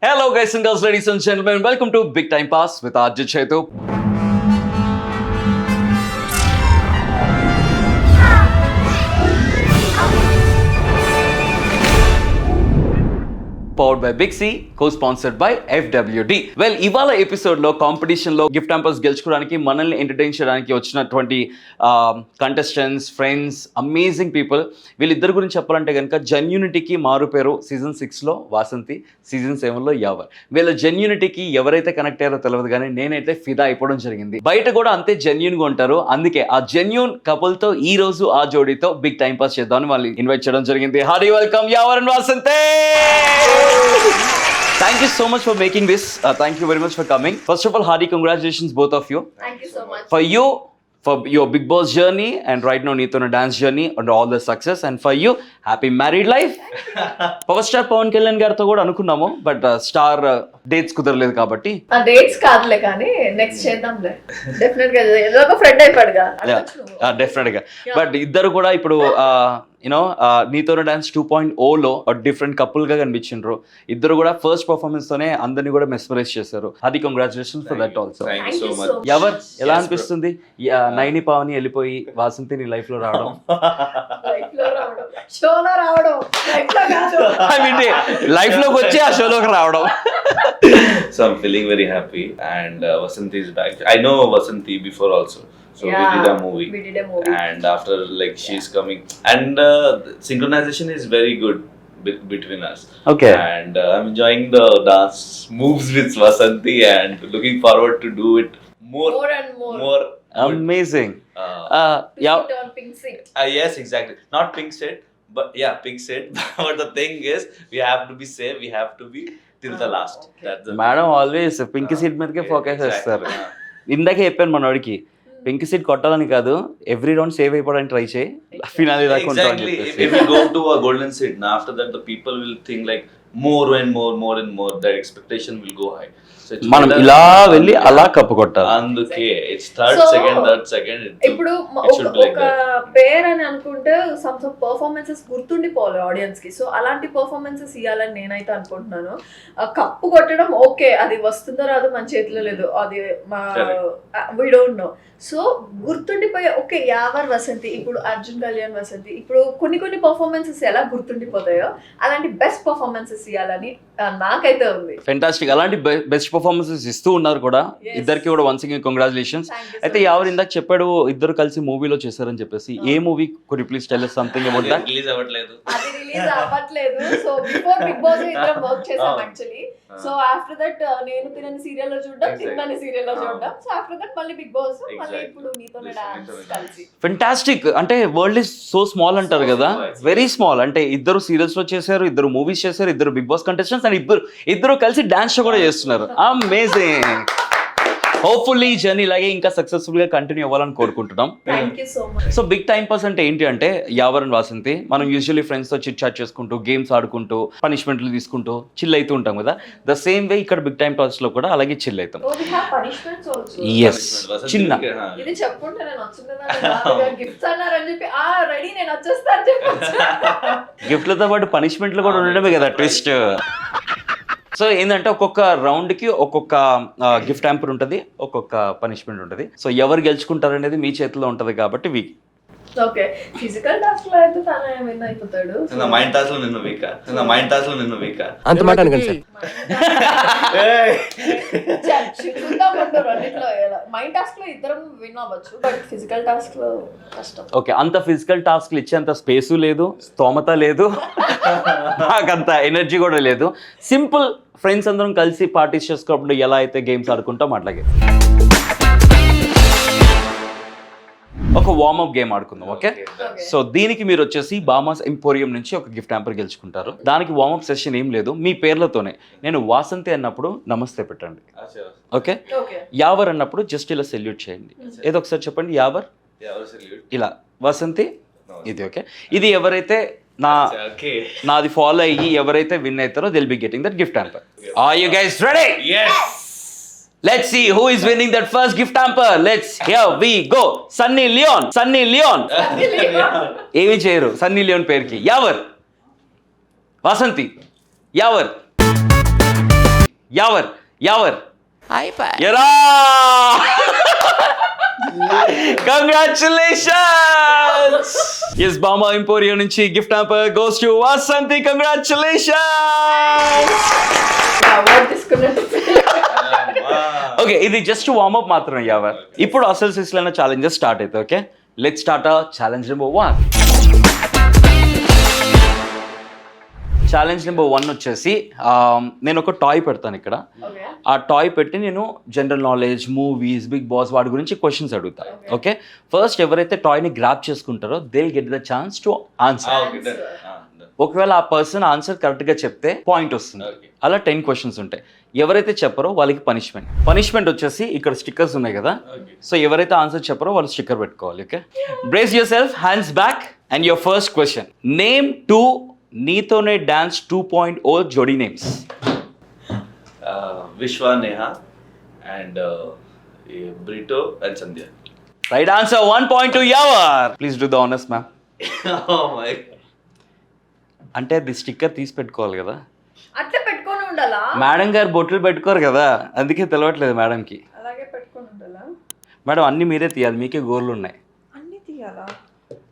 Hello guys and girls, ladies and gentlemen, welcome to Big Time Pass with RJ Chetu. Powered by Big C, co-sponsored by FWD. Well, ఇవాళ ఎపిసోడ్లో కాంపిటీషన్లో gift hampers గెలుచుకోవడానికి మనల్ని entertain చేయడానికి వచ్చినటువంటి contestants, friends, amazing people. వీళ్ళిద్దరి గురించి చెప్పాలంటే కనుక జెన్యూనిటీకి మారుపేరు సీజన్ 6లో వాసంతి, సీజన్ 7లో యావర్. వీళ్ళ జెన్యూనిటీకి ఎవరైతే కనెక్ట్ అయ్యారో తెలియదు కానీ నేనైతే ఫిదా అయిపోవడం జరిగింది. బయట కూడా అంతే జెన్యూన్గా ఉంటారు. అందుకే ఆ జెన్యూన్ కపుల్తో ఈ రోజు ఆ జోడీతో బిగ్ టైం పాస్ చేద్దామని వాళ్ళు ఇన్వైట్ చేయడం జరిగింది. Hearty welcome Yawar and Vasanthi. Thank you so much for making this. Thank you very much for coming. First of all, hearty congratulations both of you. Thank you so much. For you, for your Big Boss journey and right now Neetona dance journey and all the success. And for you, happy married life. Power star Pawan Kalyan గారితో కూడా అనుకున్నాము, but star dates కుదరలేదు కాబట్టి. ఆ dates కాదులే కానీ next చేద్దాంలే. Definite గా ఏదో ఒక ఫ్రెండ్ అయిపోయాడుగా. డెఫినెట్ గా. బట్ ఇద్దరు కూడా ఇప్పుడు యూనో నీతోనే డాన్స్ 2.0లో డిఫరెంట్ కపుల్ గా కనిపించిండ్రు. ఇద్దరు కూడా ఫస్ట్ పర్ఫార్మెన్స్ తోనే అందరినీ కూడా మెస్మరైజ్ చేశారు. అది congratulations for that also. Ever ఎలా అనిపిస్తుంది నైని పావని వెళ్ళిపోయి వాసంతి నీ లైఫ్ లో రావడం? షోలో రావడం ఐ మీన్ లైఫ్ లోకి వచ్చి ఆ షోలోకి రావడం. So I'm feeling very happy and Vasanthi is back. I know Vasanthi before also. So yeah, we did a movie. And after like she's coming and synchronization is very good between us. Okay. And I'm enjoying the dance moves with Vasanthi and looking forward to do it more and more. More amazing. Pink seat. Yes, exactly. Not pink set, but yeah, pink set. But the thing is, we have to be safe. We have to be till the last. That's the madam always pink seat మీదకే focus చేస్తారు. ఇందాకే చెప్పాను మనోడికి pink seat కొట్టాలని కాదు, every round save అయిపోవడానికి try చేయి, finale దాకా ఉంటావు అని exactly. చెప్పేసి. If you go to a golden seat, now after that the people will think like more and more. Their expectation will go high. So it's మనం better- ఇలా వెళ్ళి అలా కప్పు కొట్టాలి. అందుకే it's third So, second. ఇప్పుడు it should be like ఒక that. పేర్ అని అనుకుంటే సమ్ పర్ఫార్మెన్సెస్ గుర్తుండిపోవాలి ఆడియన్స్ కి. సో అలాంటి పర్ఫార్మెన్సెస్ ఇవ్వాలని నేనైతే అనుకుంటున్నాను. కప్పు కొట్టడం ఓకే, అది వస్తుందో రాదో మన చేతిలో లేదు, అది వి డోంట్ నో. సో గుర్తుండిపోయే ఓకే యావర్ వసంతి, ఇప్పుడు అర్జున్ కళ్యాణ్ వసంతి, ఇప్పుడు కొన్ని పర్ఫార్మెన్సెస్ ఎలా గుర్తుండిపోతాయో అలాంటి బెస్ట్ పర్ఫార్మెన్సెస్ ఇవ్వాలని నాకైతే ఉంది. ఫెంటాస్టిక్. అలాంటి బెస్ట్ పర్ఫార్మెన్సెస్ ఇస్తూ ఉన్నారు కూడా ఇద్దరికి కూడా. Once again congratulations. అయితే ఎవరు ఇందాక చెప్పాడు ఇద్దరు కలిసి మూవీలో చేశారని చెప్పేసి, ఏ movie could you please tell us something about that? Release అవ్వట్లేదు. అది రిలీజ్ అవ్వట్లేదు. సో బిఫోర్ బిగ్ బాస్ ఇద్దరం వర్క్ చేసాం యాక్చువల్లీ. సో ఆఫ్టర్ దట్ నేను తినని సీరియల్ లో చూడడం, తిన్నని సీరియల్ లో చూడడం. సో ఆఫ్టర్ దట్ మళ్ళీ బిగ్ బాస్, మళ్ళీ ఇప్పుడు నీతోనే డాన్స్ కలిసి. ఫెంటాస్టిక్. అంటే వరల్డ్ ఇస్ సో స్మాల్ అంటారు కదా, వెరీ స్మాల్. అంటే ఇద్దరు సీరియల్స్ లో చేశారు, ఇద్దరు మూవీస్ చేశారు, ఇద్దరు బిగ్ బాస్ కంటెస్టెంట్స్ అండ్ ఇద్దరు కలిసి డాన్స్ షో కూడా చేస్తున్నారు. అమేజింగ్. హోప్ఫుల్లీ ఈ జర్నీ ఇలాగే ఇంకా సక్సెస్ఫుల్ గా కంటిన్యూ అవ్వాలని కోరుకుంటున్నాం. Thank you so much. So big time pass అంటే ఏంటి అంటే, యావర్ అండ్ వాసంతి మనం యూజువల్లీ ఫ్రెండ్స్ తో చిట్ చాట్ చేసుకుంటూ, గేమ్స్ ఆడుకుంటూ, పనిష్మెంట్లు తీసుకుంటూ చిల్ అవుతూ ఉంటాం కదా. ద సేమ్ వే ఇక్కడ బిగ్ టైం పాస్ లో కూడా అలాగే చిల్ అవుతాం. Oh, we have punishments also. Yes, చిన్న ఇది చెప్పుకుంటే నేను వచ్చిందా గిఫ్ట్స్ అన్నారని చెప్పి రెడీ నేను వచ్చేస్తా అని చెప్పి గిఫ్ట్లతో పాటు పనిష్మెంట్లు కూడా ఉండడమే కదా ట్విస్ట్. సో ఏంటంటే ఒక్కొక్క రౌండ్ కి ఒక్కొక్క గిఫ్ట్ హ్యాంపర్ ఉంటుంది, ఒక్కొక్క పనిష్మెంట్ ఉంటుంది. సో ఎవరు గెలుచుకుంటారు అనేది మీ చేతిలో ఉంటది కాబట్టి ఓకే. ఫిజికల్ టాస్క్ లో అయితే తన విన్ అయిపోతాడు. నా మైండ్ టాస్క్ లో నిన్న వీక్ అంత మాట అనకండి సార్. మైండ్ టాస్క్ లో ఇద్దరం విన్ అవ్వచ్చు, బట్ ఫిజికల్ టాస్క్ లో కష్టం. ఓకే. అంత ఫిజికల్ టాస్క్లు ఇచ్చేంత స్పేసు లేదు, స్తోమత లేదు, నాకంత ఎనర్జీ కూడా లేదు. సింపుల్ ఫ్రెండ్స్ అందరం కలిసి పార్టీస్ చేసుకోవడం ఎలా అయితే గేమ్స్ ఆడుకుంటాం అట్లాగే ఒక వార్మప్ గేమ్ ఆడుకుందాం. ఓకే. సో దీనికి మీరు వచ్చేసి బామాస్ ఎంపోరియం నుంచి ఒక గిఫ్ట్ హ్యాంపర్ గెలుచుకుంటారు. దానికి వార్మప్ సెషన్ ఏం లేదు, మీ పేర్లతోనే. నేను వాసంతి అన్నప్పుడు నమస్తే పెట్టండి, ఓకే. యావర్ అన్నప్పుడు జస్ట్ ఇలా సెల్యూట్ చేయండి. ఏదో ఒకసారి చెప్పండి. యావర్ ఇలా, వసంతి ఇది, ఓకే. ఇది ఎవరైతే నాది ఫాలో అయ్యి ఎవరైతే విన్ అవుతారో will be getting that gift hamper. Are you guys ready? yes. Let's see who is winning that first gift hamper. Here we go. Sunny Leon. ఏమి చేయరు సన్నీ లియోన్ పేరుకి. యావర్, వాసంతి, యావర్. యావర్ ఎరా కంగ్రాచులేషన్స్ ఎస్ బామా ఎంపోరియో నుంచి gift hamper goes to Vasanthi. Congratulations. Award తీసుకున్నట్టు okay, ఇది just warm up మాత్రమే యావర్. ఇప్పుడు అసలు సిస్లైన ఛాలెంజెస్ స్టార్ట్ అవుతాయి. Okay, let's start challenge number 1. Challenge number 1 వచ్చేసి నేను ఒక టాయ్ పెడతాను ఇక్కడ. ఓకే ఆ టాయ్ పెట్టి నేను general knowledge, movies, big boss వాటి గురించి క్వశ్చన్స్ అడుగుతాను. ఓకే, ఫస్ట్ ఎవరైతే టాయ్ని గ్రాప్ చేసుకుంటారో they will get the chance to answer. ఒకవేళ ఆ పర్సన్ ఆన్సర్ కరెక్ట్గా చెప్తే పాయింట్ వస్తుంది. అలా 10 క్వశ్చన్స్ ఉంటాయి. ఎవరైతే చెప్పరో వాళ్ళకి పనిష్మెంట్ వచ్చేసి ఇక్కడ స్టిక్కర్స్ ఉన్నాయి కదా, సో ఎవరైతే ఆన్సర్ చెప్పరో వాళ్ళు స్టిక్కర్ పెట్టుకోవాలి. Okay, brace yourself, hands back and your first question. Name 2 నీతోనే డాన్స్ 2.0 జోడీ names. Vishwa, Neha, and Brito and Sandhya. Right answer. 1 point to Yawar. Please do the honours ma'am. Oh my. అంటే అది sticker తీసి పెట్టుకోవాలి కదా. అట్లా పెట్టుకొని ఉండాలా? మేడం గారు బొట్లు పెట్టుకోరు కదా, అందుకే తెలవట్లేదు మేడంకి. అలాగే పెట్టుకొని ఉండాలా? మేడం అన్ని మీరే తీయాలి, మీకే గోర్లు ఉన్నాయి. అన్ని తీయాలా?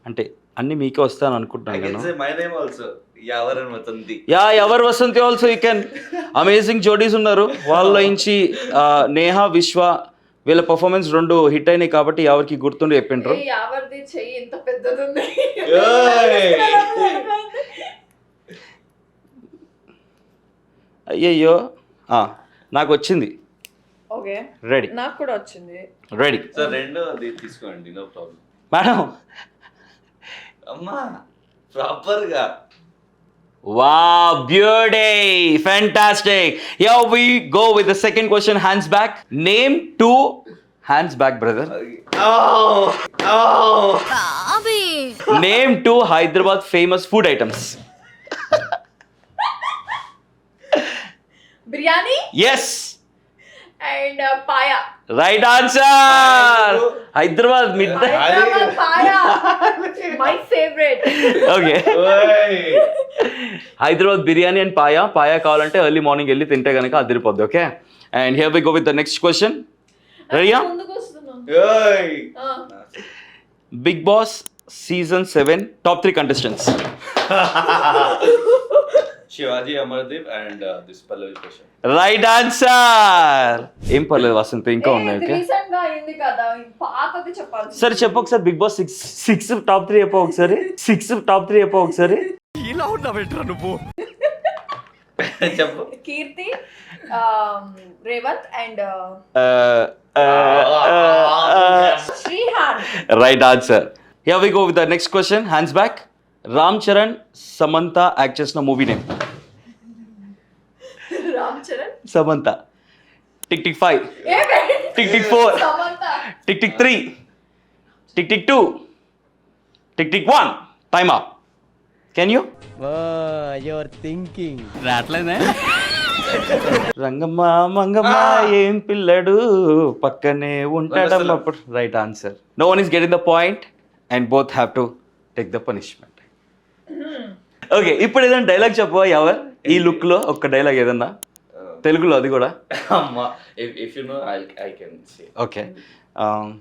అంటే అన్ని మీకే వస్తాను I అనుకుంటున్నాను can నేను. say my name also. Yavar and Vatanti. ఎవరు Vasanthi also you can. Amazing జోడీస్ ఉన్నారు వాళ్ళ నుంచి. నేహా, విశ్వ వీళ్ళ పర్ఫార్మెన్స్ 2 హిట్ అయినాయి కాబట్టి ఎవరికి గుర్తుండి చెప్పిండ్రు. ఏ యావర్ది చెయ్యి ఎంత పెద్దది ఉంది. అయ్యయ్యో, నాకు వచ్చింది. ఓకే, రెడీ నాకు కూడా వచ్చింది. రెడీ So రెండు అది తీసుకోండి, no problem. మేడం. అమ్మా ప్రాపర్ గా. Wow, beauty, fantastic. Here we go with the second question. Hands back. Name 2 hands back, brother. Name 2 Hyderabad famous food items. Biryani Yes, and paya. right answer. Hyderabad midnight. Hyderabad paya, my favourite. Okay. Hyderabad biryani and paya కావాలంటే early morning వెళ్ళి తింటే కనుక అదిరిపోద్ది. Okay, and here we go with the next question. రెడీయా? ముందుకు వస్తున్నాం. Bigg boss season 7 top 3 contestants. Shivaji, Amardeep and this Pallavi question. Right answer. ఏం పర్లేదు వసంత, ఇంకా ఉన్నాయి. ఓకే, రీసెంట్ గా అయింది కదా, పాతది చెప్పాలి. సరే చెప్పు ఒకసారి. బిగ్ బాస్ 6 టాప్ 3 చెప్పు ఒకసారి. 6 టాప్ 3 చెప్పు ఒకసారి. ఇలా ఉన్నావేంట్రా నువ్వు? చెప్పు. Keerthi, Revanth and Srihan. Right answer. Here we go with the next question. Hands back. Ram Charan, Samantha act చేసిన movie name. Ram Charan, Samantha. Tick tick 5, tick tick 4, tick tick 3, tick tick 2, tick tick 1. Time up. Can you? Your thinking రాట్లేదే. రంగమ్మ మంగమ్మ ఏం పిల్లడు పక్కనే ఉంటాడప్పుడు. Right answer. No one is getting the point and both have to take the punishment. Okay, ఇప్పుడు ఏదైనా dialogue చెప్పవా ఎవరు? ఈ లుక్ లో ఒక్క డైలాగ్ ఏదన్నా తెలుగులో, అది కూడా. అమ్మా, if you know I can say. Okay,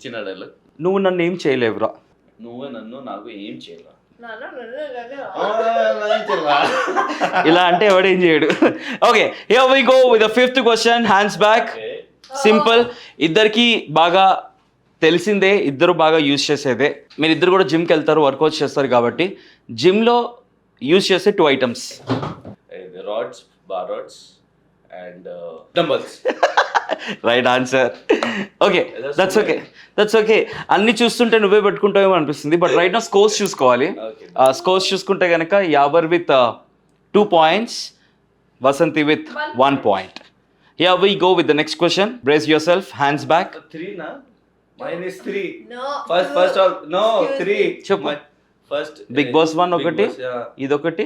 చిన్న డైలాగ్. నువ్వు నన్ను ఏం చేయలేవురా. నువ్వు నన్ను నాకు ఏం చేయరా. నాన్న ఇలా అంటే ఎవడేం చేయడు. Okay, here we go with the 5th question. Hands back. Simple, ఇద్దరికి బాగా తెలిసిందే, ఇద్దరు బాగా యూజ్ చేసేదే. మీరు ఇద్దరు కూడా జిమ్కి వెళ్తారు, వర్కౌట్స్ చేస్తారు కాబట్టి జిమ్లో యూజ్ చేసే 2 items. Rods, bar rods and dumbbells. Right answer. Okay, that's okay. అన్ని చూస్తుంటే నువ్వే పెట్టుకుంటావేమో అనిపిస్తుంది, బట్ రైట్ నా స్కోర్స్ చూసుకోవాలి. స్కోర్స్ చూసుకుంటే కనుక Yawar with 2 points, Vasanthi with 1 point. Here we go with the next question. Brace yourself, hands back. 3 na? Mine is 3. No. First all, no, 3. చెప్పు. First Big Boss 1 Big ఒకటి, Boss, yeah. ఇదొకటి.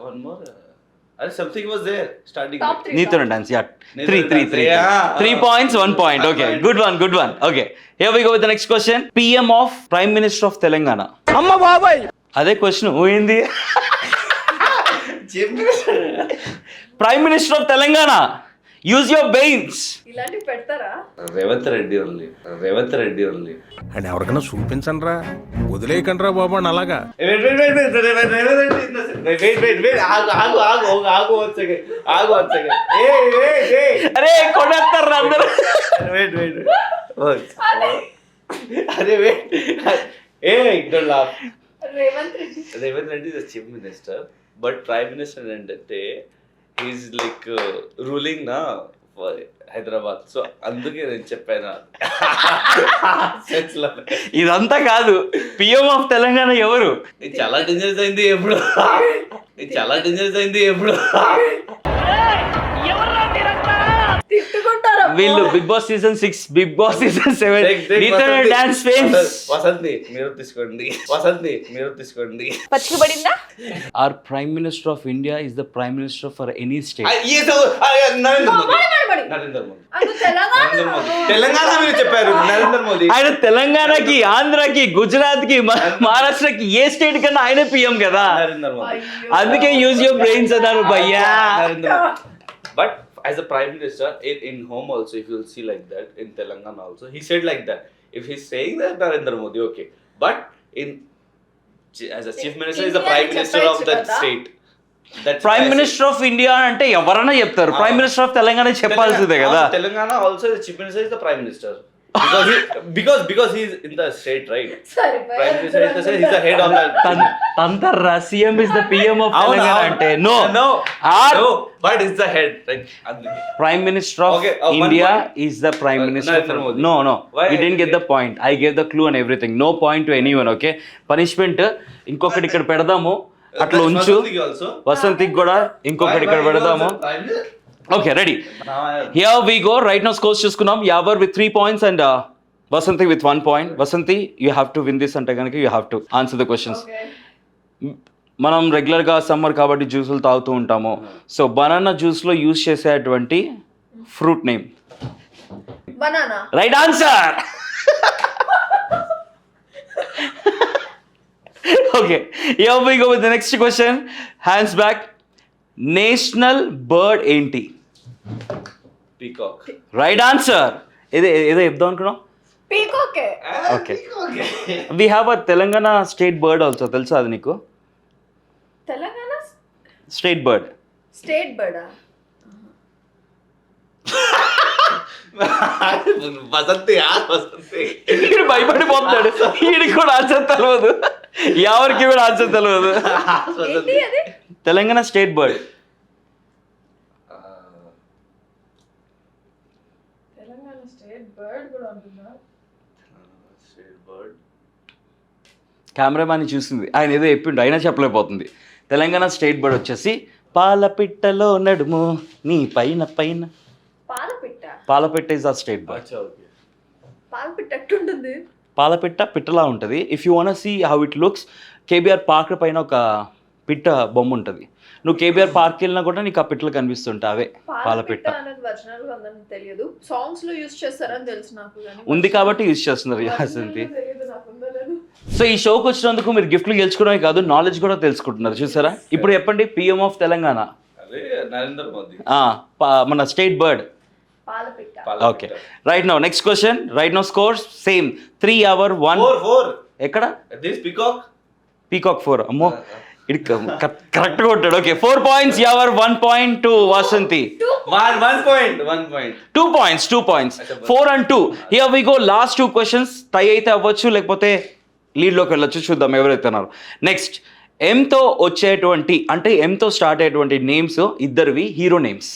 One more. Something was there starting. Top 3. నీతోనే dance. Yeah, నీతోనే 3 dance. Yeah. 3 points, 1 point. Okay, good one. Okay, here we go with the next question. PM of Prime Minister of Telangana. అమ్మ బాబాయ్. అదే question ఏంది? Prime minister of Telangana use your brains. ఇలాంటివి పెడతారా? Revanth Reddy only. అని ఎవరికైనా చూపించండి రా, వదిలేయకండి రా బాబు అని అలాగా. అరే కొడతారు అందరూ. Revanth Reddy is the chief minister, but prime minister ఏంటంటే he's like ruling na for Hyderabad. So అందుకే నేను చెప్పాను. ఇదంతా కాదు, పిఎం ఆఫ్ తెలంగాణ ఎవరు? ఇది చాలా డేంజరస్ అయింది ఎప్పుడు. తిట్టుకుంటారా? వీళ్ళు big boss season 6, big boss season 7 dance fames. Vasanthi మీరు తీసుకోండి. పచ్చిబడిందా? Our Prime Minister of India is the Prime Minister for any state. Narendra Modi. Telangana మీరు చెప్పారు నరేంద్ర మోదీ. ఆయన తెలంగాణకి, ఆంధ్రాకి, గుజరాత్ కి, మహారాష్ట్రకి ఏ స్టేట్ కన్నా ఆయనే పిఎం కదా. నరేంద్ర మోదీ. అందుకే యూజ్ యువర్ బ్రెయిన్స్ అన్నారు భయ్యా. But as a prime minister in home also, if you'll see like that in Telangana also, he said like that. If he's saying that Narendra Modi, okay. But as a chief minister, is the prime minister of that state. Prime minister of India అంటే ఎవరైనా చెప్తారు, prime minister of Telangana చెప్పాల్సిందే కదా. Telangana also the chief minister is the prime minister. Because he's in the state, right? Prime minister is the state, he's the head of the. తంతర్రా, CM is the PM of Telangana అంటే no, but it's the head, right? Prime Minister of India is the Prime Minister. No, you didn't get the point. I gave the clue and everything. No point to anyone, okay? Punishment ఇంకొకటి ఇక్కడ పెడదాము, అట్లా ఉంచు. వసంతికి కూడా ఇంకొకటి ఇక్కడ పెడదాము. Okay, ready. Here we go. Right now scores చూసుకున్నాం. Yavar with 3 points and Vasanti with 1 point. Vasanti, you have to win this అంటే కనుక you have to answer the questions. మనం రెగ్యులర్గా సమ్మర్ కాబట్టి జ్యూసులు తాగుతూ ఉంటాము. సో బనానా జ్యూస్లో యూజ్ చేసేటువంటి fruit name. Banana. Right answer. Okay, here we go with the next question. Hands back. National bird ఏంటి? Peacock. Right answer. ఏదో చెప్దాం అనుకున్నాం. పీకాకే. Okay, we have a Telangana state bird also, తెలుసా అది నీకు? Telangana state bird. స్టేట్ బర్డా? వసంతి. వీడు భయపడిపోతాడు, వీడికి కూడా ఆన్సర్ తెలియదు, ఎవరికి కూడా ఆన్సర్ తెలియదు. ఏంటి అది? Telangana state bird. Telangana state bird కూడా ఉంటుందా? State bird. కెమెరామ్యాన్ చూసింది, ఆయన ఏదో చెప్పిండు అయినా చెప్పలేకపోతుంది. తెలంగాణ స్టేట్ బర్డ్ వచ్చేసి పాలపిట్టలో నడుము నీ పైన. పాలపిట్ట. పాలపిట్ట is a state bird. Acha, okay. పాలపిట్ట ఎట్టుంటుంది? పాలపిట్ట పిట్టలా ఉంటుంది. If you want see how it looks, KBR park పైన ఒక పిట్ట బొమ్మ ఉంటుంది. నువ్వు కేబీఆర్ పార్క్ వెళ్ళినా కూడా నీకు ఆ పిట్టలు కనిపిస్తుంటా, అవే పాలపిట్ట. అనేది ఒరిజినల్ గా ఉందని తెలియదు, సాంగ్స్ లో యూస్ చేస్తారని తెలుసు నాకు. ఉంది కాబట్టి యూజ్ చేస్తున్నారు. యాసంతి. తెలియదు నాకు ఉందో లేదో. సో ఈ షోకి వచ్చినందుకు మీరు గిఫ్ట్లు గెలుచుకోవడమే కాదు, నాలెడ్జ్ కూడా తెలుసుకుంటున్నారు, చూసారా? ఇప్పుడు చెప్పండి, పిఎం ఆఫ్ తెలంగాణ. అదే నరేంద్ర మోదీ. మన స్టేట్ బర్డ్. పాలపిట్ట. Okay, right now next question. Right now scores same 3 hour 1. 4. ఎక్కడ? This peacock. పీకాక్ 4. అమ్మో, ఇది కరెక్ట్ కొట్టాడు. Okay, 4 points Yavar, 1 point to Vasanti. 1 point. 2 points. 4 and 2. Here we go. Last 2 questions. టై అయితే అవ్వచ్చు, లేకపోతే లీడ్లోకి వెళ్ళొచ్చు. చూద్దాం ఎవరైతే ఉన్నారు. నెక్స్ట్, ఎంతో వచ్చేటువంటి అంటే ఎంతో స్టార్ట్ అయ్యేటువంటి నేమ్స్ ఇద్దరివి hero names.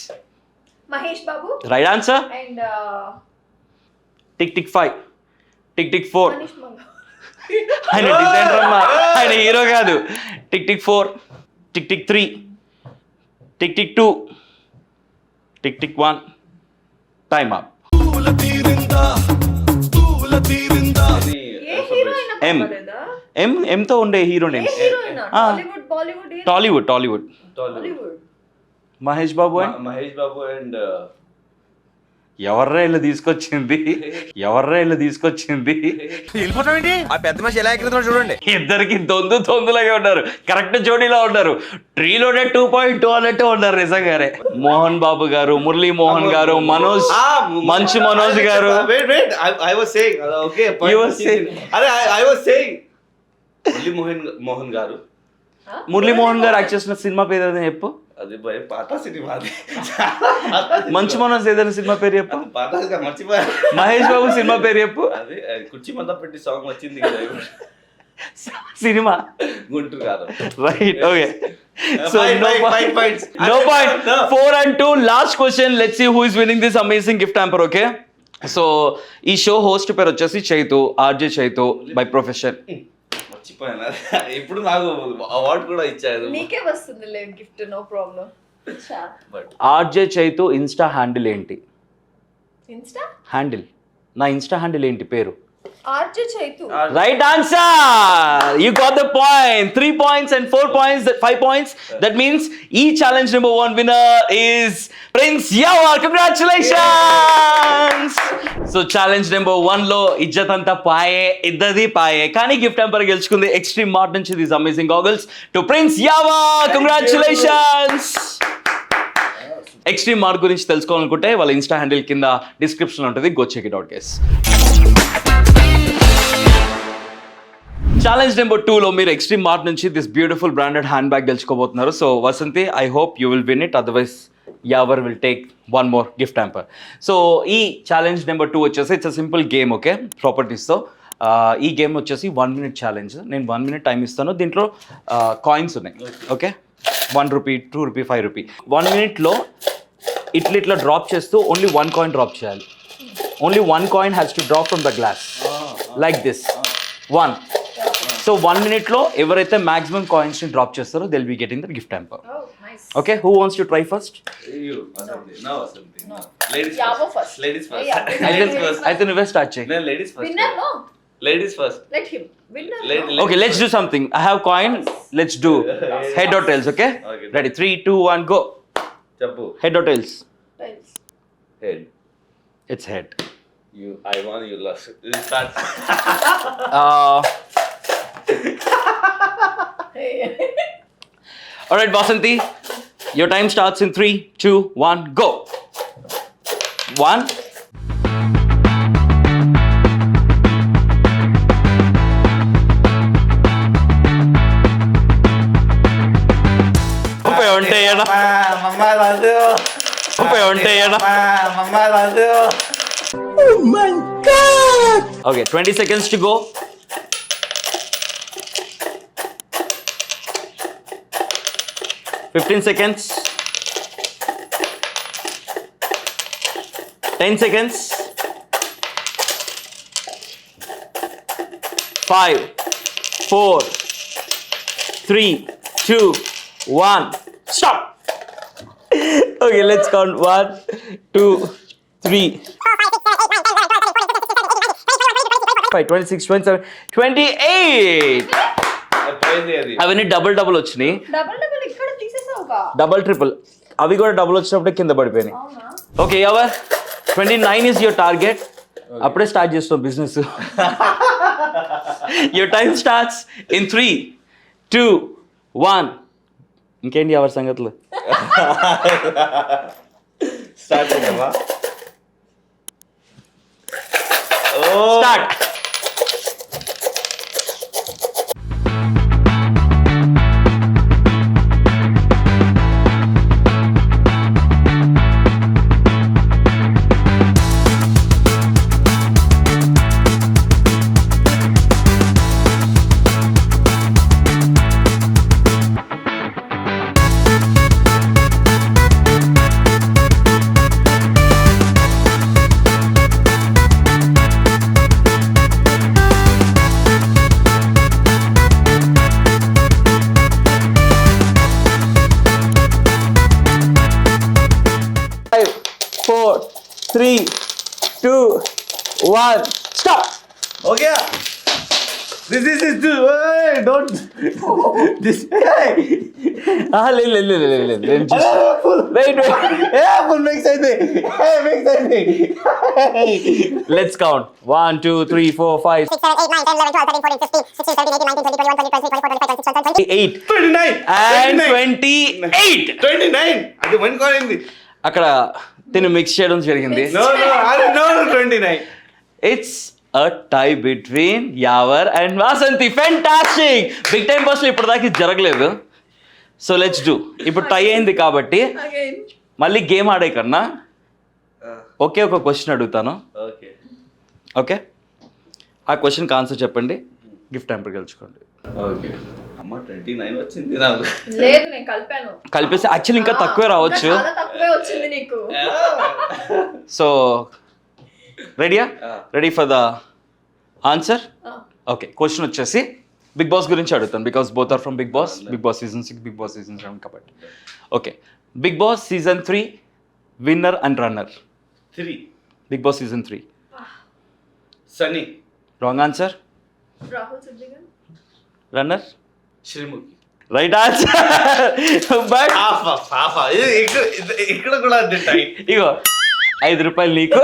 Mahesh Babu. Right answer. And tick tick 5, tick tick 4. Manish Manga. ఆయన డిజైనర్ అమ్మా, ఆయన హీరో కాదు. Tick tick 4, tick tick 3, tick tick 2, tick tick 1. Time అప్. ఏ హీరోయిన్ M. పర్వాలేదా? ఎంతో ఉండే హీరో ఏ names. Heroine? Bollywood, Bollywood, Tollywood. Bollywood. Mahesh Babu and Mahesh Babu and ఎవర్రా ఇల్లు తీసుకొచ్చింది వెళ్ళిపోతామేంటి ఆ పెద్ద మనిషి ఎలా ఎక్కడ చూడండి. ఇద్దరికి తొందులాగే ఉన్నారు, కరెక్ట్ జోడీలో ఉన్నారు. ట్రీలోనే 2.2 అన్నట్టు ఉన్నారు నిజంగానే. మోహన్ బాబు గారు, మురళీ మోహన్ గారు, మనోజ్, మంచు మనోజ్ గారు. Wait. I was saying. Okay. You were saying. I was saying. Murali Mohan గారు. మురళీ మోహన్ గారు యాక్ట్ చేసిన సినిమా పేరు ఏదైనా చెప్పు. అది పాత సినిమా అది. మంచు మనోజ్ ఏదైనా సినిమా పేరు చెప్పు. పాతగా మర్చిపోయా. మహేష్ బాబు సినిమా పేరు చెప్పు. అదే కుర్చీ మంద పెట్టి సాంగ్ వచ్చింది కదా సినిమా గుంటూరు కాదు. Right. Okay, so Fine points. no point. 4 and 2. Last question. Let's see who is winning this amazing gift hamper. Okay, so ఈ షో హోస్ట్ పేరు వచ్చేసి Chaitu, RJ Chaitu by profession. మర్చిపోయాను. ఇప్పుడు నాకు అవార్డు కూడా ఇచ్చారు. నీకే వస్తుందిలే gift, no problem. But RJ Chaitu Insta handle ఏంటి? ఇన్స్టా హ్యాండిల్, నా ఇన్స్టా హ్యాండిల్ ఏంటి పేరు? RJ Chaitu. Right answer. You got the point. 3 points and 4 points. 5 points. That means each challenge number 1 winner is Prince Yawar. Congratulations. So challenge number 1 లో ఇజ్జత్ అంతా పాయే, ఇద్దది పాయే. కానీ గిఫ్ట్ హ్యాంపర్ గెలుచుకుంది ఎక్స్ట్రీమ్ మార్ట్ నుంచి these amazing goggles to Prince Yawar. Congratulations. Extreme Mart గురించి తెలుసుకోవాలనుకుంటే వాళ్ళ ఇన్స్టా హ్యాండిల్ కింద డిస్క్రిప్షన్ ఉంటుంది. Go check it out guys. Challenge number 2 లో మీరు ఎక్స్ట్రీమ్ మార్ట్ నుంచి this beautiful branded hand bag గెలుచుకోబోతున్నారు. So Vasanthi, I hope you will win it, otherwise Yawar will take 1 more gift hamper. So ఈ ఛాలెంజ్ నెంబర్ 2 వచ్చేసి it's a simple game. Okay, ప్రాపర్టీస్తో ఈ game వచ్చేసి 1 minute challenge. నేను 1 minute టైం ఇస్తాను. దీంట్లో coins ఉన్నాయి. Okay, 1 rupee, 2 rupee, 5 rupee. 1 minuteలో ఇట్లా drop చేస్తూ ఓన్లీ 1 coin డ్రాప్ చేయాలి. Only 1 coin has to drop from the glass like this 1. So 1 minuteలో ఎవరైతే మాక్సిమం కాయిన్స్ ని డ్రాప్ చేస్తారో they will be getting the gift hamper. Oh, nice. Okay, who wants to try first? You, Vasanthi. No, Vasanthi. No. Ladies Yavo first. first. Ladies first. Yeah. Ladies first. అయితే నువ్వే start చేయి. No, ladies first. Winner, no. Ladies first. Let him. Winner, Let- no. let- okay, let's do something. I have coin. Let's do head or tails. Okay, Okay. Ready? 3, 2, 1 go. Chappu. Head or tails? Nice. Head. It's head. I won, you lost. You start. Hey. Alright, Vasanti, your time starts in 3, 2, 1 go. 1. Mama Ladu. Mama Ladu. Okay, 20 seconds to go. 15 seconds. 10 seconds. 5, 4, 3, 2, 1. Stop. Okay, let's count. 1, 2, 3, 5, 26, 27, 28. అవన్నీ double వచ్చినాయి. Double ఇక్కడ తీసేసావుగా. Double triple అవి కూడా double వచ్చినప్పుడే కింద పడిపోయినాయి. అవునా? Okay, ever 29 is your target. అప్పుడే స్టార్ట్ చేస్తాం business. Your time starts in 3, 2, 1. ఇంకేంటి ఎవరి సంగతులు? Start చేద్దామా? Start. Five, 4, 3, 2, 1. Stop. Okay. This is hey, don't. This hey. లేదు Wait. Yeah, full mix అయితే. Hey, mix అయితే. Let's count 1 2 3 4 5 6, 7, 8, 9, 10, 11, 12, 13, 14, 15, 16, 17, 18, 19, 20, 21, 22, 23, 24, 25, 26, 27, 28. 29 and 28. అది వన్ కాయింది. అక్కడ తిను మిక్స్ చేయడం జరిగింది. No, 29. It's a tie between Yavar and Vasanti. Fantastic! Big Time Boss లో ఇప్పటిదాకా జరగలేదు. So let's do. ఇప్పుడు టై అయింది కాబట్టి అగైన్ మళ్ళీ గేమ్ ఆడే కన్నా ఒకే ఒక క్వశ్చన్ అడుగుతాను. Okay. ఓకే, ఆ క్వశ్చన్కి ఆన్సర్ చెప్పండి, గిఫ్ట్ హ్యాంపర్ గెలుచుకోండి. Okay. అమ్మ 29 వచ్చింది నాకు. లేదు నేను కలిపాను. కలిపేసి యాక్చువల్లీ ఇంకా తక్కువే రావచ్చు. చాలా తక్కువే వచ్చింది నీకు. సో రెడీయా? Ready for the answer? Okay, question వచ్చేసి బిగ్ బాస్ గురించి అడుగుతాను because both are from big boss. Big boss season 6, big boss season 7 కాబట్టి. Okay, big boss season 3 winner and runner. 3. Big boss season 3 Sunny. Wrong answer. Rahul సిద్దిగా. Runner Sreemukhi. Right answer. But ఇక్కడ కూడా అంతే tie. ఇగో ₹5 నీకు,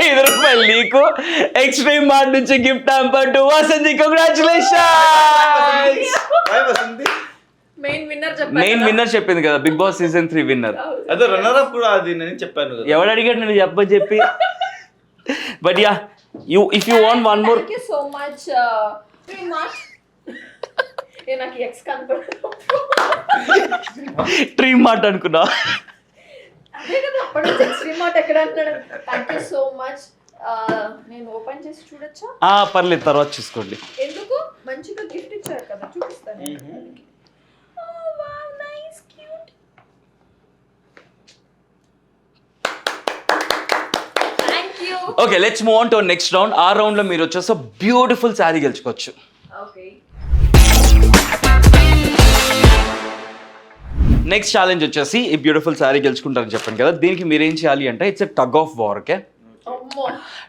₹5 నీకు. ఎక్స్ట్రీమ్ మార్ట్ నుంచి gift hamper to Vasanthi. Congratulations. Main winner చెప్పాను. మెయిన్ విన్నర్ చెప్పింది కదా, బిగ్ బాస్ సీజన్ 3 విన్నర్. అదే రన్నర్ అప్ కూడా అది నేను చెప్పాను కదా. ఎవడు అడిగాడు నేను చెప్పి. But yeah, if you want one more. Thank you so much. నాకు ఎక్స్ కనపడదు. ట్రీమ్ మార్ట్ అనుకున్నా. అదే కదా అప్పటి నుంచి ఎక్స్ట్రీమ్ మార్ట్ ఎక్కడ అంటున్నాడు. Thank you so much. నేను ఓపెన్ చేసి చూడొచ్చా? పర్లేదు, తర్వాత చూసుకోండి. ఎందుకు? మంచిగా గిఫ్ట్ ఇచ్చారు కదా, చూపిస్తాను. Nice cute. Thank you. Okay, let's move on to next round. ఆ రౌండ్ లో మీరు వచ్చేసి బ్యూటిఫుల్ శారీ గెలుచుకోవచ్చు. ఓకే. నెక్స్ట్ ఛాలెంజ్ వచ్చేసి ఈ బ్యూటిఫుల్ శారీ గెలుచుకుంటారని చెప్పాను కదా, దీనికి మీరు ఏం చేయాలి అంటే it's a tug of war. Okay, అమ్మో.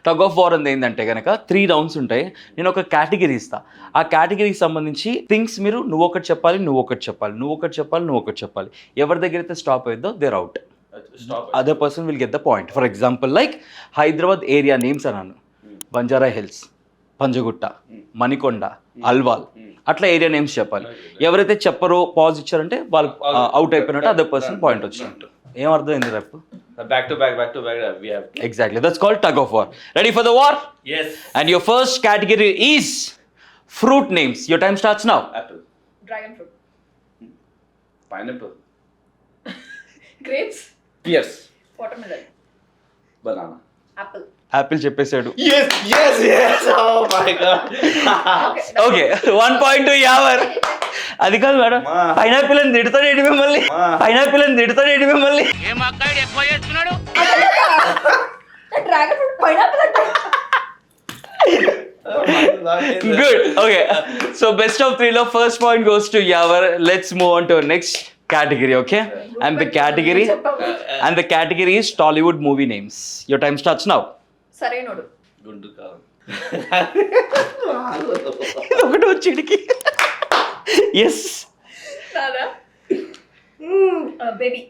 టగ్ ఆఫ్ వార్ అనేది ఏంటంటే కనుక 3 రౌండ్స్ ఉంటాయి. నేను ఒక కేటగిరీ ఇస్తా. ఆ కేటగిరీకి సంబంధించి థింగ్స్ మీరు నువ్వు ఒకటి చెప్పాలి, నువ్వు ఒకటి చెప్పాలి, నువ్వు ఒకటి చెప్పాలి, నువ్వు ఒకటి చెప్పాలి. ఎవరి దగ్గర అయితే స్టాప్ అయ్యిందో they're out. Other person will get the point. For example like Hyderabad area names అన్నాను. బంజారా హిల్స్, పంజగుట్ట, మణికొండ, అల్వాల్, అట్లా ఏరియా నేమ్స్ చెప్పాలి. ఎవరైతే చెప్పరో పాజ్ ఇచ్చారంటే వాళ్ళు అవుట్ అయిపోయినట్టు, అదర్ పర్సన్ పాయింట్ వచ్చినట్టు. ఏం అర్థమైంది రేపు? Back to back we have. Exactly, that's called tug of war. Ready for the war? Yes. And your first category is fruit names. Your time starts now. Apple. Dragon fruit. Pineapple. Grapes. Pears. Watermelon. Banana. Apple. Apple చెప్పేశాడు. Yes. Oh my god. Okay, 1 point to Yavar. అది కాదు madam, pineapple అని తిడతాడేంటి మిమ్మల్ని? Pineapple అని తిడతాడేంటి మిమ్మల్ని? Dragon fruit pineapple అంటే. Good. Okay. So best of 3 lo first point goes to Yavar. Let's move on to our next category. Okay. And the category is Tollywood movie names. Your time starts now. Sarrainodu. గుండు కాదు. ఒకటి వచ్చిడికి. Yes. నాదా? Baby.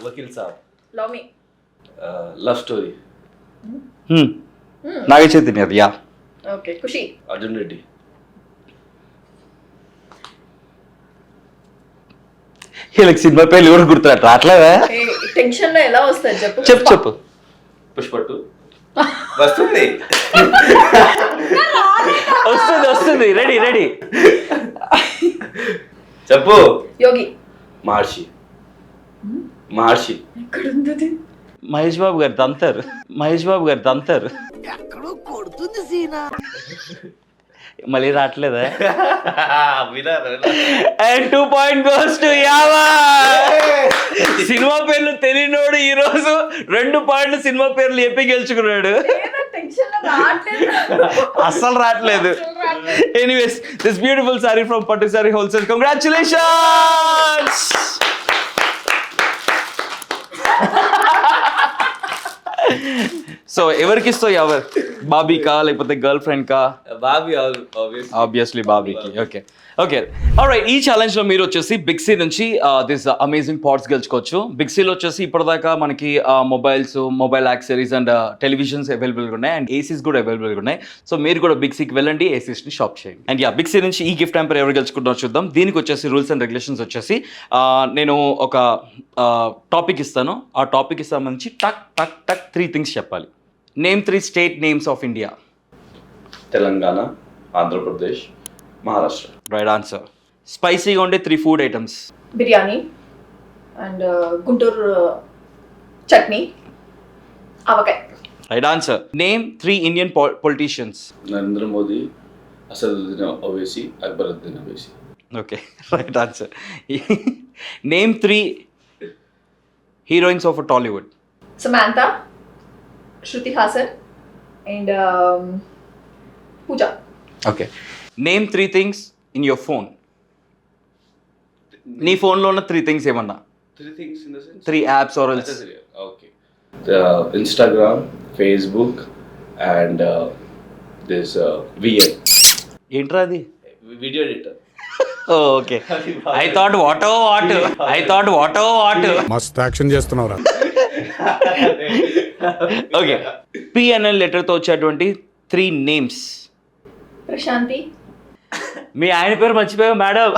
Vakeel Saab. Love me. Love story. Naga Chaitanya. Yeah. Okay. Kushi. Arjun Reddy. వీళ్ళకి సినిమా పేర్లు కూడా గుర్తురాట్లా. అట్లాగా టెన్షన్ లో ఎలా వస్తుంది చెప్పు. చెప్పు. పుష్ప 2 వస్తుంది. వస్తుంది. రెడీ. చెప్పు. యోగి. మహర్షి. ఎక్కడుంది? మహేష్ బాబు గారు తంతారు. మళ్ళీ రావట్లేదా? And 2 point goes to Yavar. Cinema పేర్లు తెలియనోడు ఈ రోజు 2 పాయింట్లు సినిమా పేర్లు చెప్పి గెలుచుకున్నాడు. అస్సలు రావట్లేదు. Anyways, this beautiful sari from Pattu sari wholesale. Congratulations. So ఎవరికి ఇస్తావు Yavar? బాబీకా లేకపోతే గర్ల్ ఫ్రెండ్ కా? Barbie, obviously. ఆబ్వియస్లీ బాబీకి. Okay okay alright. ఈ ఛాలెంజ్ లో మీరు వచ్చేసి బిగ్సీ నుంచి దిస్ అమేజింగ్ పాట్స్ గెలుచుకోవచ్చు. బిగ్సీలో వచ్చేసి ఇప్పటిదాకా మనకి mobiles, mobile accessories and televisions అవైలబుల్గా ఉన్నాయి అండ్ ఏసీస్ కూడా అవైలబుల్గా ఉన్నాయి. సో మీరు కూడా బిగ్సీకి వెళ్ళండి, ఏసీస్ని షాప్ చేయండి. అండ్ బిగ్సీ నుంచి ఈ గిఫ్ట్ హ్యాంపర్ ఎవరు గెలుచుకుంటారో చూద్దాం. దీనికి వచ్చేసి రూల్స్ అండ్ రెగ్యులేషన్స్ వచ్చేసి నేను ఒక టాపిక్ ఇస్తాను. ఆ టాపిక్కి సంబంధించి టక్ టక్ టక్ 3 థింగ్స్ చెప్పాలి. Name 3 state names of India. Telangana, Andhra Pradesh, Maharashtra. Right answer. స్పైసీగా ఉండే 3 food items. Biryani and Guntur chutney, avakaya. Right answer. Name 3 Indian politicians. Narendra Modi, Asaduddin Owaisi, Akbaruddin Owaisi. Okay right answer. Name 3 heroines of Tollywood. Samantha, Shruti Haasan and Pooja. Okay. Name 3 things in your phone. నీ ఫోన్లో ఉన్న 3 things ఏమన్నా? 3 things in the sense? 3 apps or else. Okay. The Instagram, Facebook, and this VI. ఏంట్రా అది? Video editor. Okay. I thought what. మస్త్ action చేస్తున్నావురా. Okay. PNL లెటర్తో వచ్చేటువంటి 3 names. Prashanti. మీ ఆయన పేరు మర్చిపోయావు మేడం.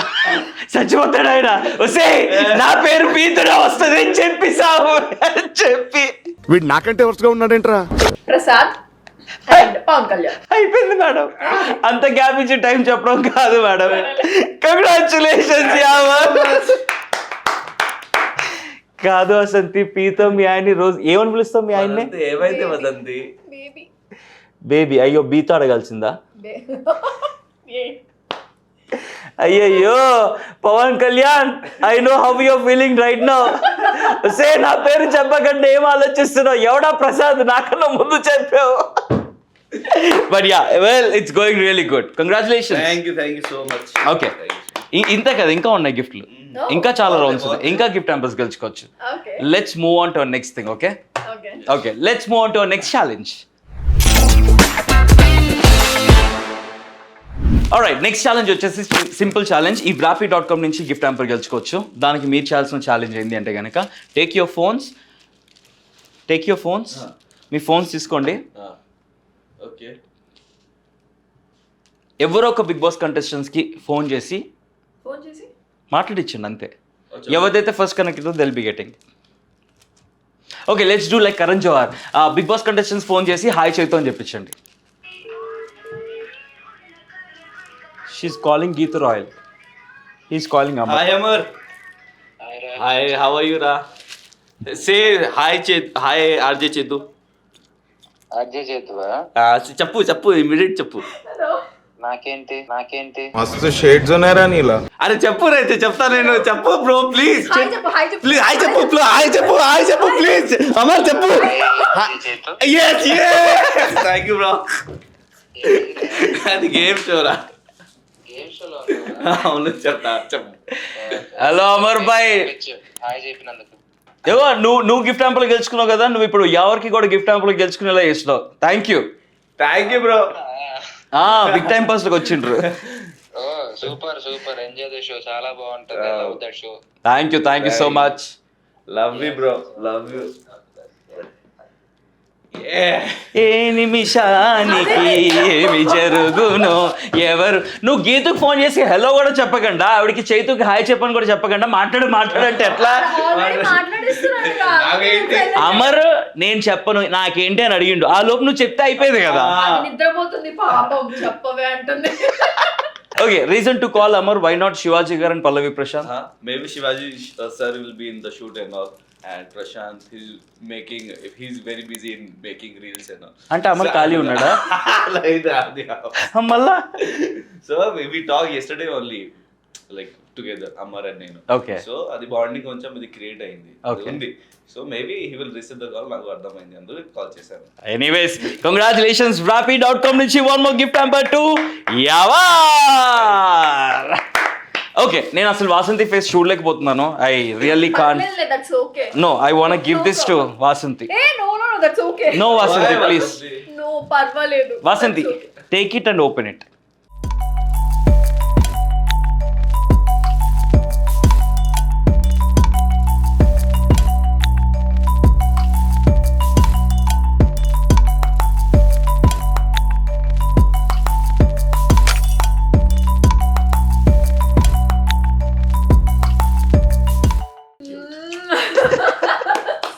చచ్చిపోతాడు ఆయన. వస్తే నా పేరు పీతుడా వస్తుంది అని చెప్పి వీడు నాకంటే వరుసగా ఉన్నాడేంట్రా. ప్రసాద్ అండ్ పవన్ కళ్యాణ్. అయిపోయింది మేడం. అంత గ్యాప్ ఇచ్చి టైం చెప్పడం కాదు మేడం. కంగ్రాచులేషన్స్ కాదు వసంతి. పీతో మీ ఆయన్ని రోజు ఏమని పిలుస్తాం మీ ఆయన్ని? ఏమైతే వదంతి బేబీ. బేబీ. అయ్యో బీతో అడగాల్సిందా? అయ్యయ్యో Pawan Kalyan, I know how you feeling right now. Say నా పేరు చెప్పకండి, ఏం ఆలోచిస్తున్నావు? ఎవడా ప్రసాద్, నాకన్నా ముందు చెప్పావు. But yeah well it's going really good. Congratulations. Thank you so much. Okay ఇంతే కదా, ఇంకా ఉన్నాయి గిఫ్ట్లు, ఇంకా చాలా రౌండ్స్ ఉన్నాయి, ఇంకా గిఫ్ట్ హ్యాంపర్స్ గెలుచుకోవచ్చు. Okay. Let's move on to our next thing. Okay Okay. Okay let's move on to our next challenge. Alright, next challenge వచ్చేసి సింపుల్ ఛాలెంజ్. ఈ Brafi.com నుంచి గిఫ్ట్ హ్యాంపర్ గెలుచుకోవచ్చు. దానికి మీరు చేయాల్సిన ఛాలెంజ్ ఏంటి అంటే కనుక take your phones, me phones తీసుకోండి. ఓకే. ఎవరో ఒక బిగ్ బాస్ కంటెస్టెంట్స్కి ఫోన్ చేసి మాట్లాడిచ్చండి అంతే. ఎవరైతే ఫస్ట్ కనెక్ట్ అవుతుందో they'll be getting. Okay let's do like Karan Johar. Big boss contestants phone చేసి హాయ్ చైతు అని చెప్పించండి. She is calling Geetu Royal. He is calling Amar. Hi Amar. Hi, how are you రా? సే హాయ్ హాయ్ ఆర్జే చేతు. చెప్పు ఇమిడియట్ చెప్పు. నాకేంటి మస్తు షేడ్స్ ఉన్నాయరా నీలా. అరే చెప్పు రైతే చెప్తా నేను. చెప్పు బ్రో ప్లీజ్. ప్లీజ్ హాయ్ చెప్పు ప్లీజ్. అమర్ చెప్పు. yes thank you bro. అది గేమ్ షోరా. అవును చెప్పు. హలో అమర్ బాయ్. ఏవో నువ్వు గిఫ్ట్ హ్యాంపర్లు గెలుచుకున్నావు కదా, నువ్వు ఇప్పుడు ఎవరికి కూడా గిఫ్ట్ హ్యాంపర్లు గెలుచుకునేలా చేస్తున్నావు. Thank you bro. Big time pass లోకి వచ్చిండ్రు. సూపర్ ఎంజాయ్ ద షో, చాలా బాగుంటది. Love the show. Thank you so much. Love you bro, love you. ఏ నిమిషానికి ఏమి జరుగునో ఎవరు. నువ్వు గీతుకు ఫోన్ చేసి హలో కూడా చెప్పకుండా, ఆవిడకి చైతుకి హాయ్ చెప్పని కూడా చెప్పకుండా మాట్లాడంటే ఎట్లా? అమర్ నేను చెప్పను నాకేంటి అని అడిగిండు, ఆ లోపు నువ్వు చెప్తే అయిపోయేది కదా. నిద్రపోతుంది పాపం, చెప్పవే అంటుంది. Okay, reason to call Amar, why not Shivaji garu and Pallavi Prashanth? Maybe Shivaji sir will be in the shoot and all, and Prashant he's very busy in making reels and all. అంటే అమర్ ఖాళీ ఉన్నాడా? Like that. మళ్ళా So we talked yesterday only, like together Amar and నేను. Okay. So అది bonding కొంచెం ఇది create అయింది. Okay. ఉంది. So maybe he will receive the call. నాకు అర్థమైంది, అందుకు కాల్ చేశాను. Anyways congratulations. Brafi.com నుంచి one more gift hamper to Yavar. Okay, నేను అసలు వాసంతి ఫేస్ చూడలేకపోతున్నాను. I really can't. That's okay. No, I want give this to Vasanthi. No that's okay. No Vasanthi please. No పర్వాలేదు. Vasanthi take it and open it.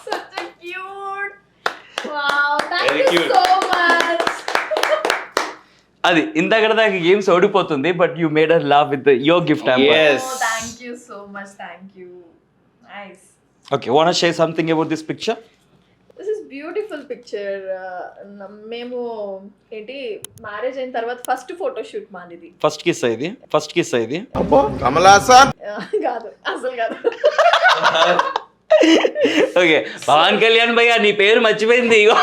Such a cute. Wow, thank Very you cute. so much. అది ఇందాక దాకా games ఓడిపోతుంది, but you made our love with your gift hamper. Yes. Oh, thank you so much. Thank you. Nice. Okay, want to share something about this picture? This is beautiful picture. మేము ఏంటి marriage అయిన తర్వాత first photo shoot మాదిది. First kiss అయింది. కమలాసన్ కాదు, అసలు కాదు. Okay, Pawan Kalyan భయ్య నీ పేరు మర్చిపోయింది. ఇగో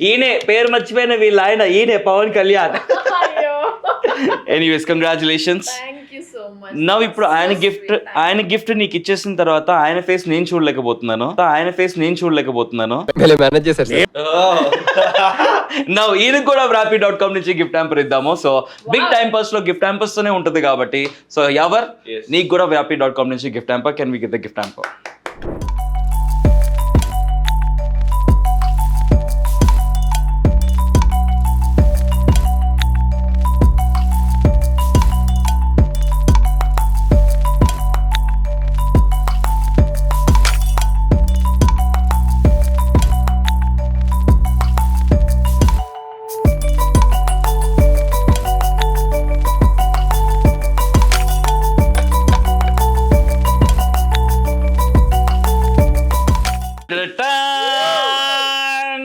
ఈయనే పేరు మర్చిపోయిన వీళ్ళ ఆయన, ఈయనే పవన్ కళ్యాణ్. అయ్యో. Anyways congratulations. Thank you so much. Now ఇప్పుడు ఆయన గిఫ్ట్ నీకు ఇచ్చేసిన తర్వాత ఆయన ఫేస్ నేను చూడలేకపోతున్నాను. Oh. నవ్ ఈయనకు కూడా wrappy.com నుంచి గిఫ్ట్ హ్యాంపర్ ఇద్దాము. సో బిగ్ టైం పాస్ లో గిఫ్ట్ హ్యాంపర్స్ తోనే ఉంటుంది కాబట్టి, సో ఎవర్ Yes. నీకు కూడా wrappy.com నుంచి gift hamper. Can we get the gift hamper?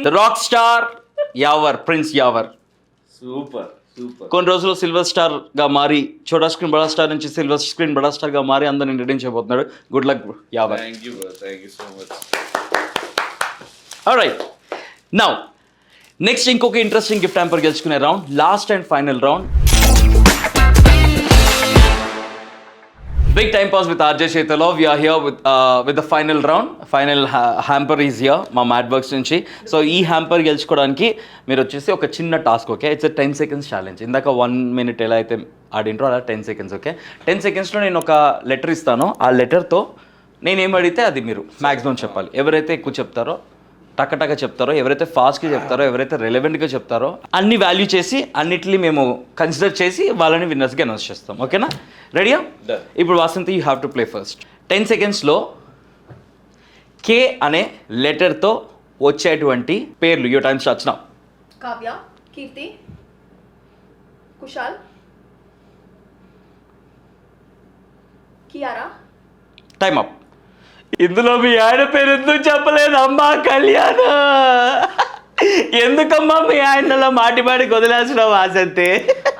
The rock star Yawar, prince Yawar. Super. కొన్ని రోజులు సిల్వర్ స్టార్ గా మారి, చోటా స్క్రీన్ బడా స్టార్ నుంచి సిల్వర్ స్క్రీన్ బడా స్టార్ గా మారి అందరిని ఎంటర్టైన్ చేయబోతున్నాడు. Good luck Yawar. Thank you, bro. Thank you so much. Alright, now next ఇంకొక ఇంట్రెస్టింగ్ గిఫ్ట్ హ్యాంపర్ గెలుచుకునే round, last and final round. Big time pass with RJ Shetalo. We are here with the final round. Final hamper is here. మా mat works నుంచి. So ఈ hamper గెలుచుకోవడానికి మీరు వచ్చేసి ఒక చిన్న task. Okay, it's 10 seconds challenge. ఇందాక 1 minute ఎలా అయితే ఆడింట్రో అలా 10 seconds. ఓకే, 10 secondsలో నేను ఒక లెటర్ ఇస్తాను. ఆ లెటర్తో నేనేం అడిగితే అది మీరు మ్యాక్సిమం చెప్పాలి. ఎవరైతే ఎక్కువ చెప్తారో, టక్కటక్క చెప్తారో, ఎవరైతే ఫాస్ట్గా చెప్తారో, ఎవరైతే రెలవెంట్గా చెప్తారో అన్ని వాల్యూ చేసి అన్నిటిని మేము కన్సిడర్ చేసి వాళ్ళని విన్నర్స్గా అనౌన్స్ చేస్తాం. ఓకేనా? రెడీయా? Done. ఇప్పుడు Vasanthi you have to play first. 10 secondsలో కే అనే లెటర్తో వచ్చేటువంటి పేర్లు. Your time starts now. Kavya, Keerthi, Kushal, Kiara. Time up. ఇందులో మీ ఆయన పేరు ఎందుకు చెప్పలేదు అమ్మా కళ్యాణ్? ఎందుకమ్మా మీ ఆయన మాటి మాటికి వదిలేసిన వాసంతి?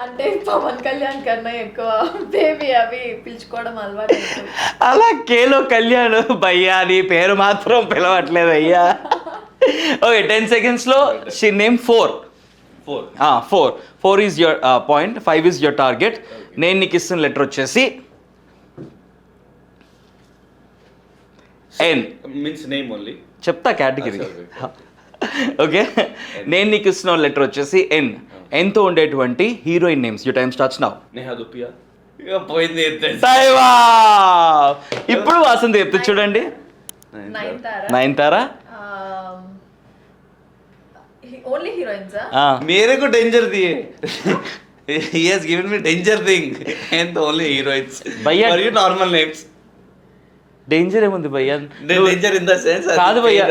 అంటే పవన్ కళ్యాణ్ కన్నా ఎక్కువ బేబీ అవి పిలుచుకోవడం అలవాటు. అలా కేలో కళ్యాణ్ భయ్యా నీ పేరు మాత్రం పిలవట్లేదు అయ్యా. ఓకే, 10 secondsలో she name 4. 4 is your point, 5 is your target. నేను నీకు ఇస్తున్న లెటర్ వచ్చేసి ఎన్. Means name only. చెప్తా కేటగిరీ. ఓకే, నేను నీకు ఇస్తున్న లెటర్ వచ్చేసి ఎన్. ఎన్తో ఉండేటువంటి heroine names. You time starts now. Neha Dupia. ఇక పోయింది. టైవా. ఇప్పుడు వాసంతి చెప్తే చూడండి. నయనతారా. Only heroines. मेरे को डेंजर दिए. He has given me danger thing and the only heroines. Bhaiya- For you normal names. Danger ఏముంది భయ్యా? Danger in the sense. కాదు భయ్యా,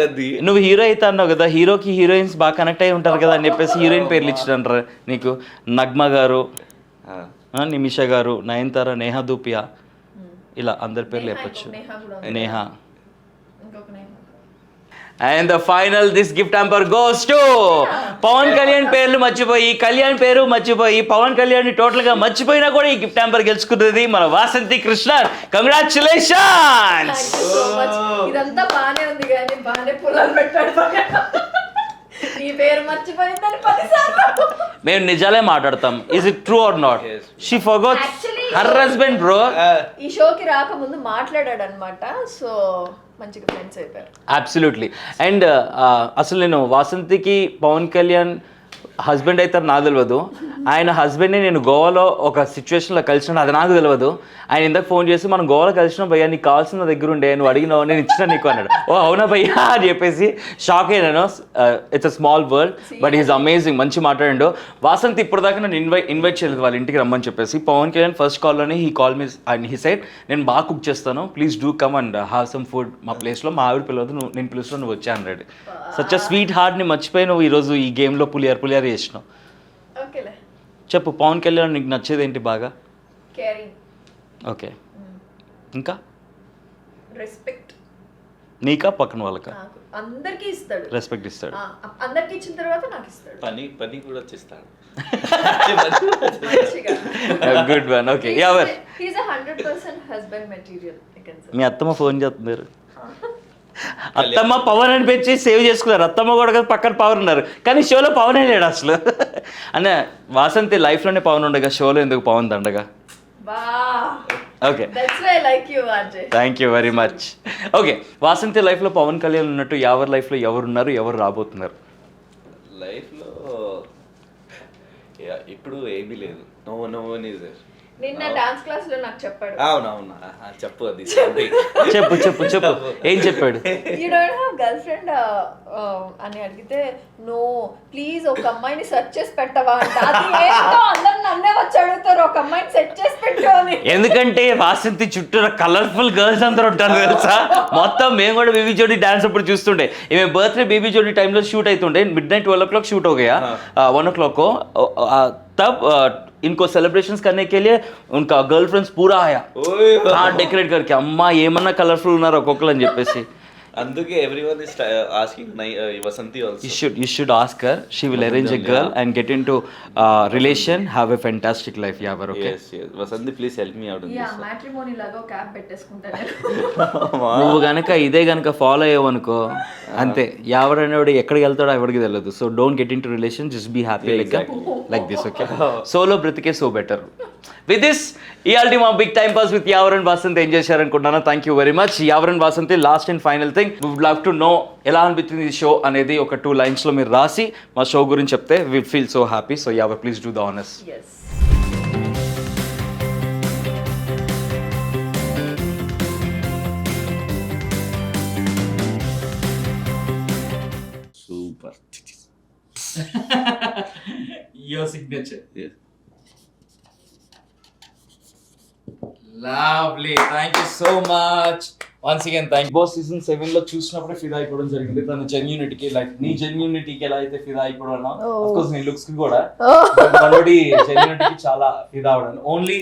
నువ్వు హీరో అయితే అన్నావు కదా, హీరోకి హీరోయిన్స్ బాగా కనెక్ట్ అయి ఉంటారు కదా అని చెప్పేసి హీరోయిన్ పేర్లు ఇచ్చినారు నీకు. నగ్మ గారు, నిమిష గారు, నయనతార, నేహా దూపియా, ఇలా అందరి పేర్లు చెప్పచ్చు. Neha. And the final this gift hamper goes to Pawan Kalyan పేర్లు మర్చిపోయి, కళ్యాణ్ పేరు మర్చిపోయి, పవన్ కళ్యాణ్ టోటల్ గా మర్చిపోయినా కూడా ఈ గిఫ్ట్ హ్యాంపర్ గెలుచుకున్నది మన వాసంతి కృష్ణ. కంగ్రాచులేషన్స్. ఇదంతా బానే ఉంది కానీ బానే పుల్లలు పెట్టాడు. నీ పేరు మర్చిపోయిందని 10 సార్లు. మేము నిజాలే మాట్లాడతాం. Is it true or not? She forgot her husband bro. ఈ షోకి రాకముందు మాట్లాడాడు అనమాట. సో మంచిగా ఫ్రెండ్స్ అయిపోయారు. అబ్సల్యూట్లీ. అండ్ అసలు నేను వాసంతికి పవన్ కళ్యాణ్ హస్బెండ్ అయితే నాకు తెలియదు. ఆయన హస్బెండ్ని నేను గోవాలో ఒక సిచ్యువేషన్లో కలిసిన, అది నాకు తెలియదు. ఆయన ఇందాక ఫోన్ చేసి మనం గోవాలో కలిసిన భయ్యా, నీకు కావాల్సిన దగ్గర ఉండే, నువ్వు అడిగినావు, నేను ఇచ్చిన నీకు అన్నాడు. ఓ అవునా భయ్యా అని చెప్పేసి షాక్ అయ్యాను. It's a small world but is amazing. మంచి మాట్లాడండు. వాసంతి ఇప్పుడు దాకా నన్ను ఇన్వైట్ చేయలేదు వాళ్ళ ఇంటికి రమ్మని చెప్పేసి. పవన్ కళ్యాణ్ ఫస్ట్ కాల్లోనే he call me and he said నేను బాగా కుక్ చేస్తాను, please do come and have some food మా ప్లేస్లో. మా ఆవిడ పిలవద్దు, నువ్వు నేను పిలుస్తాను, నువ్వు వచ్చా అన్నాడు. సచ్ అ స్వీట్ హార్ట్ని మర్చిపోయి నువ్వు ఈరోజు ఈ గేమ్లో పులియారు చేసినావు. ఓకేలే. చెప్పు పవన్ కళ్యాణ్ నీకు నచ్చేది ఏంటి బాగా? కేరింగ్. ఓకే, ఇంకా రెస్పెక్ట్. నీకా పక్కన వాళ్ళకా? నాకు అందరికీ ఇస్తాడు, రెస్పెక్ట్ ఇస్తాడు. అందరికి ఇచ్చిన తర్వాత నాకు ఇస్తాడు. పని కూడా చేస్తాడు. Good one. Okay, ever he is 100% husband material. మీ అత్తమ్మ ఫోన్ చేస్తున్నారు. అత్తమ్మ పవన్ అని పెంచి సేవ్ చేసుకున్నారు. అత్తమ్మ కూడా కదా పక్కన పవన్ ఉన్నారు, కానీ షోలో పవనే లేడు అసలు. అన్న వాసంతి లైఫ్లోనే పవన్ ఉండగా షోలో ఎందుకు పవన్ దండగా? Okay, thank you very much. Okay, Vasanthi లైఫ్లో పవన్ కళ్యాణ్ ఉన్నట్టు ఎవరి లైఫ్లో ఎవరున్నారు, ఎవరు రాబోతున్నారు? లైఫ్లో ఇప్పుడు ఏమీ లేదు. No one is there. నిన్న డాన్స్ క్లాస్ లో నాకు చెప్పాడు. అవునవునా, చెప్పు అది. చెప్పు ఏం చెప్పాడు? You don't have girlfriend అని అడిగితే, నో ప్లీజ్ ఒక అమ్మాయిని సెర్చ్ చేసి పెట్టవా అంట. అది ఏంటో అందరు నన్నే వచ్చి అడుగుతారు, ఒక అమ్మాయిని సెర్చ్ చేసి పెట్టు అని. ఎందుకంటే వాసంతి చుట్టూ కలర్ఫుల్ గర్ల్స్ అందరూ ఉంటారు తెలుసా. మొత్తం మేము కూడా బేబీ జోడీ డాన్స్ అప్పుడు చూస్తుండే. ఈమె బర్త్డే బేబీ జోడీ టైంలో షూట్ అవుతుండే. midnight 12 o'clock शूट हो गया, 1 o'clock को. तब इनको सेलिब्रेशंस करने के लिए उनका गर्लफ्रेंड्स पूरा आया डेकोरेट करके. అమ్మా ఏమన్నా కలర్ఫుల్ ఉన్నారు ఒక్కొక్కరు అని చెప్పేసి. అందుకే everyone is asking Vasanthi also. You should ask her. She will arrange a girl and get into relation, have a fantastic life. Yeah, okay. Yes. Vasanthi please help me out. Yeah, matrimony లాగా ఒక app పెట్టేసుకుంటాను. నువ్వు గనక ఇదే గనక follow అయ్యావనుకో అంతే, ఎవరైనా ఎక్కడికి వెళ్తాడో ఎవరికి తెలియదు. So don't get into relation, just be happy like this. Okay, solo బ్రతికే సో బెటర్. విత్ దిస్ ఇయాల్టి మా big time pass with Yawar and Vasanthi ఏం చేశారనుకుంటున్నాను. Thank you very much. Yawar and Vasanthi, last and final thing, we would love to know ఎలా అనిపించింది ఈ show అనేది ఒక 2 lines లో మీరు రాసి మా షో గురించి చెప్తే we feel so happy. So Yawar please do the honours. yes. Super. Your signature. Yes. Lovely. Thank you so much. Once again, thank you. Boss season 7 లో చూసినప్పుడే ఫిదా అయిపోవడం జరిగింది. తన జెన్యూనిటీకి, లైక్ నీ జెన్యూనిటీకి ఎలా అయితే ఫిదా అయిపోవడం, ఆఫ్ కోర్స్ నీ లుక్స్ కి కూడా, మనోడి జెన్యూనిటీకి చాలా ఫిదా అవడం. ఓన్లీ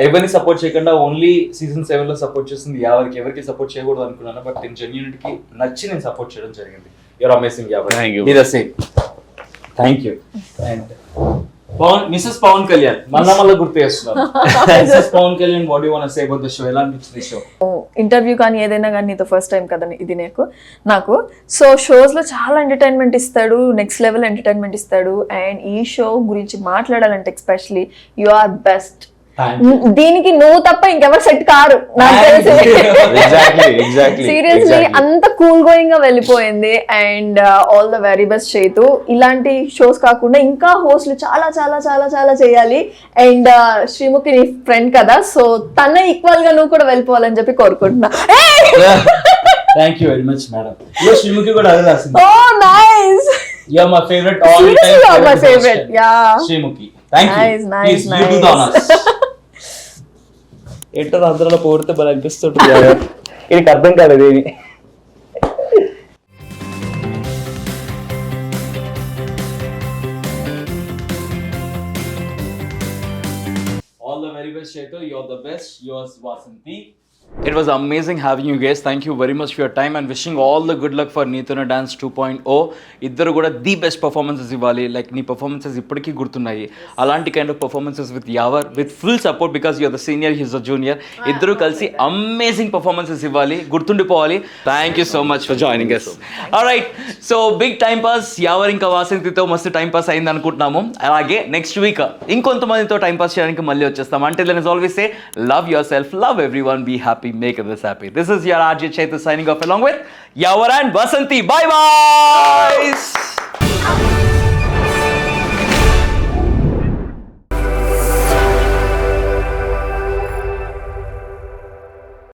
ఎవరిని సపోర్ట్ చేయకుండా ఓన్లీ సీజన్ 7 లో సపోర్ట్ చేస్తుంది ఎవరికి సపోర్ట్ చేయకూడదు అనుకున్నాను. బట్ నేను జెన్యూనిటీకి నచ్చి నేను సపోర్ట్ చేయడం జరిగింది. You're amazing. Thank you. మీరు same. Thank you. And Mrs Pawan Kalyan మళ్ళా గుర్తు చేస్తున్నాను. Mrs Pawan Kalyan, what you want to say about the show? ఎలా అనిపించింది షో? ఇంటర్వ్యూ కానీ ఏదైనా కానీ నీతో ఫస్ట్ టైం కదా ఇది నాకు. సో షోస్లో చాలా ఎంటర్టైన్మెంట్ ఇస్తాడు, నెక్స్ట్ లెవెల్ ఎంటర్టైన్మెంట్ ఇస్తాడు. అండ్ ఈ షో గురించి మాట్లాడాలంటే ఎస్పెషలీ యు ఆర్ బెస్ట్. దీనికి నువ్వు తప్ప ఇంకెవరు సెట్ కారు నాకు తెలిసి. సీరియస్లీ అంత కూల్ గోయింగ్ గా వెళ్ళిపోయింది. And all the very best చేతు. ఇలాంటి షోస్ కాకుండా ఇంకా హోస్ట్లు చాలా చాలా చాలా చాలా చేయాలి. అండ్ శ్రీముఖి నీ ఫ్రెండ్ కదా, సో తన ఈక్వల్ గా నువ్వు కూడా వెళ్ళిపోవాలని చెప్పి కోరుకుంటున్నా. Thank you very much madam. Sreemukhi కూడా అదే రాసింది. Oh nice. You are my favourite all time. Seriously, you are my favorite. Yeah. Sreemukhi, thank you. Nice. You do the honors. ఏంటో అందరిలో పోడితే బాగా అనిపిస్తుంటుంది. ఇది అర్థం కాలేదు ఏమి. All the very best, Chetu. You're the best. Yours, Vasanti. It was amazing having you guys. Thank you very much for your time and wishing all the good luck for Neetuna Dance 2.0. ఇద్దరు కూడా the best performances ఇవ్వాలి. Like నీ performances ఇప్పటికీ గుర్తున్నాయి. అలాంటి kind of performances with Yawar, with full support because you're the senior, he's the junior. ఇద్దరు కలిసి amazing performances ఇవ్వాలి, గుర్తుండిపోవాలి. Thank you so much for joining us. Alright, so big time pass Yawar ఇంకా వాసంతితో మస్తు టైం పాస్ అయింది అనుకుంటున్నాము. అలాగే నెక్స్ట్ వీక్ ఇంకొంతమందితో టైం పాస్ చేయడానికి మళ్ళీ వచ్చేస్తాం. అంటే then is always say love your self, love everyone, be happy. happy, make others happy. This is your RJ Chaitra signing off along with Yavar and Vasanti. Bye bye.